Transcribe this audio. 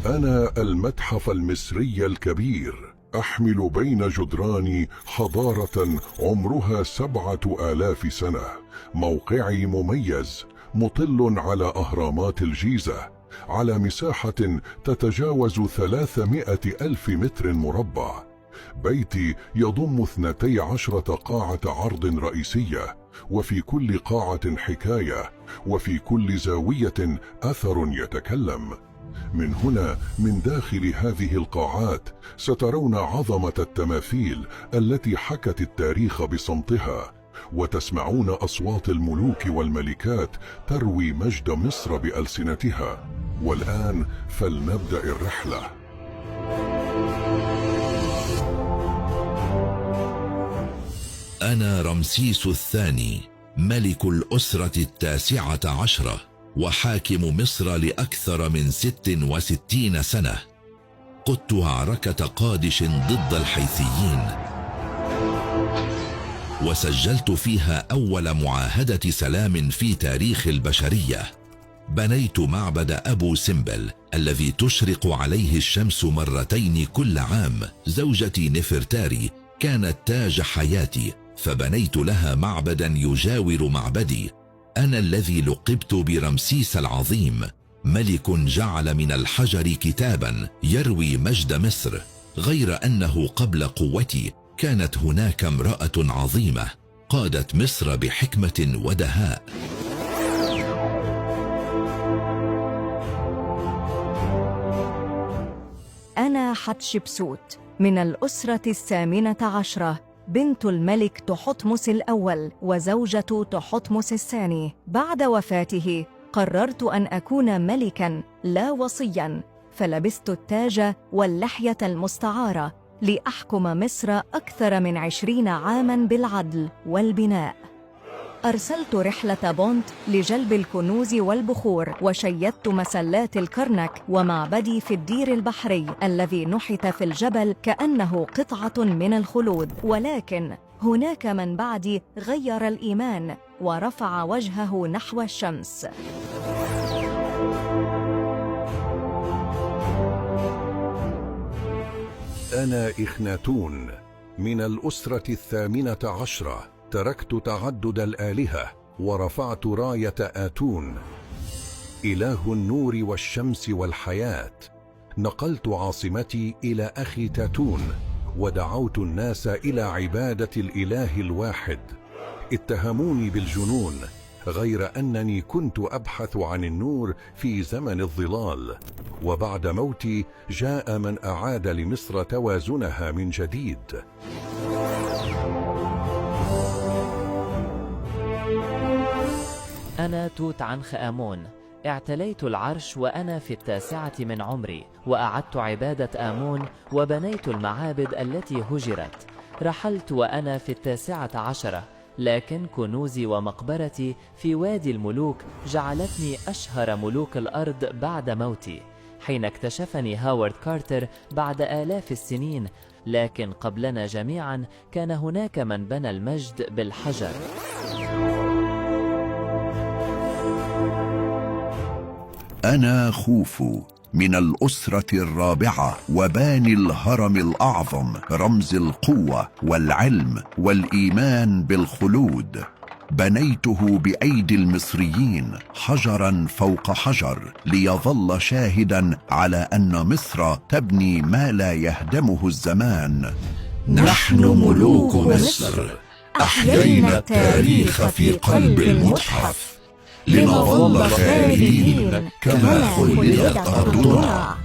أنا المتحف المصري الكبير، أحمل بين جدراني حضارة عمرها 7000 سنة. موقعي مميز، مطل على أهرامات الجيزة، على مساحة تتجاوز 300,000 متر مربع. بيتي يضم 12 قاعة عرض رئيسية، وفي كل قاعة حكاية، وفي كل زاوية أثر يتكلم. من هنا، من داخل هذه القاعات، سترون عظمة التماثيل التي حكت التاريخ بصمتها، وتسمعون أصوات الملوك والملكات تروي مجد مصر بألسنتها. والآن فلنبدأ الرحلة. أنا رمسيس الثاني، ملك الأسرة 19 وحاكم مصر لأكثر من 66 سنة. قدت معركة قادش ضد الحيثيين، وسجلت فيها أول معاهدة سلام في تاريخ البشرية. بنيت معبد أبو سمبل الذي تشرق عليه الشمس مرتين كل عام. زوجتي نفرتاري كانت تاج حياتي، فبنيت لها معبدا يجاور معبدي. أنا الذي لقبت برمسيس العظيم، ملك جعل من الحجر كتابا يروي مجد مصر. غير أنه قبل قوتي كانت هناك امرأة عظيمة قادت مصر بحكمة ودهاء. أنا حتشبسوت من الأسرة 18، بنت الملك تحتمس الأول وزوجة تحتمس الثاني. بعد وفاته قررت أن أكون ملكاً لا وصياً، فلبست التاج واللحية المستعارة لأحكم مصر أكثر من 20 عاماً بالعدل والبناء. أرسلت رحلة بونت لجلب الكنوز والبخور، وشيدت مسلات الكرنك ومعبدي في الدير البحري الذي نحت في الجبل كأنه قطعة من الخلود. ولكن هناك من بعدي غير الإيمان ورفع وجهه نحو الشمس. أنا إخناتون من الأسرة 18، تركت تعدد الآلهة ورفعت راية آتون، إله النور والشمس والحياة. نقلت عاصمتي إلى أخي تاتون، ودعوت الناس إلى عبادة الإله الواحد. اتهموني بالجنون، غير أنني كنت أبحث عن النور في زمن الظلال. وبعد موتي جاء من أعاد لمصر توازنها من جديد. أنا توت عنخ آمون، اعتليت العرش وأنا في 9 من عمري، وأعدت عبادة آمون وبنيت المعابد التي هجرت. رحلت وأنا في 19، لكن كنوزي ومقبرتي في وادي الملوك جعلتني أشهر ملوك الأرض بعد موتي، حين اكتشفني هاورد كارتر بعد آلاف السنين. لكن قبلنا جميعا كان هناك من بنى المجد بالحجر. أنا خوفو من الأسرة 4 وباني الهرم الأعظم، رمز القوة والعلم والإيمان بالخلود. بنيته بأيدي المصريين حجرا فوق حجر، ليظل شاهدا على أن مصر تبني ما لا يهدمه الزمان. نحن ملوك مصر، أحيينا التاريخ في قلب المتحف، لنظل خالدين كما خلدت أرضنا.